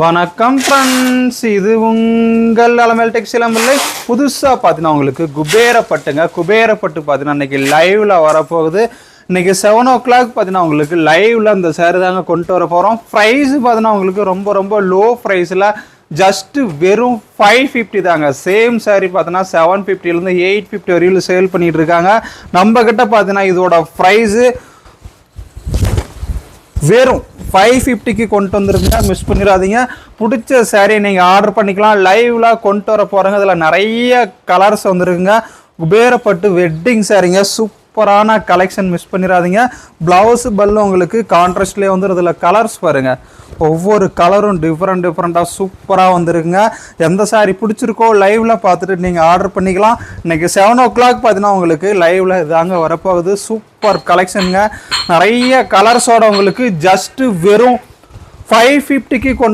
வணக்கம் ஃப்ரெண்ட்ஸ், இது உங்கள் அலமேல் டெக்ஸ்டைல். புதுசாக பார்த்தீங்கன்னா உங்களுக்கு குபேரப்பட்டு பார்த்தீங்கன்னா இன்றைக்கி லைவில் வரப்போகுது. இன்றைக்கி 7 o'clock பார்த்தீங்கன்னா உங்களுக்கு லைவில் அந்த சேரீ தாங்க கொண்டு வர போகிறோம். ப்ரைஸ் பார்த்தீங்கன்னா உங்களுக்கு ரொம்ப ரொம்ப லோ ப்ரைஸில் ஜஸ்ட்டு வெறும் 550 தாங்க. சேம் சாரீ பார்த்தீங்கன்னா 750லேருந்து 850 வரையில் சேல் பண்ணிகிட்டு இருக்காங்க. நம்மக்கிட்ட பார்த்தீங்கன்னா இதோட ப்ரைஸு வெறும் 550க்கு கொண்டு வந்துருங்க. மிஸ் பண்ணிடாதீங்க. பிடிச்ச சாரீ நீங்கள் ஆர்டர் பண்ணிக்கலாம். லைவில் கொண்டு வர போகிறோங்க. இதில் நிறைய கலர்ஸ் வந்துருக்குங்க. குபேரப்பட்டு வெட்டிங் சாரீங்க, சூப்பரான கலெக்ஷன். மிஸ் பண்ணிடாதீங்க. ப்ளவுஸு பல்லு உங்களுக்கு கான்ட்ராஸ்ட்லேயே வந்து இதில் கலர்ஸ் பாருங்கள். ஒவ்வொரு கலரும் டிஃப்ரெண்ட்டாக சூப்பராக வந்துருக்குங்க. எந்த சாரீ பிடிச்சிருக்கோ லைவில் பார்த்துட்டு நீங்கள் ஆர்டர் பண்ணிக்கலாம். இன்றைக்கி 7 o'clock பார்த்தீங்கன்னா உங்களுக்கு லைவில் இதாங்க வரப்போகுது. சூப்பர் கலெக்ஷனுங்க. நிறைய கலர்ஸோட உங்களுக்கு ஜஸ்ட்டு வெறும் 550க்கு கொண்டு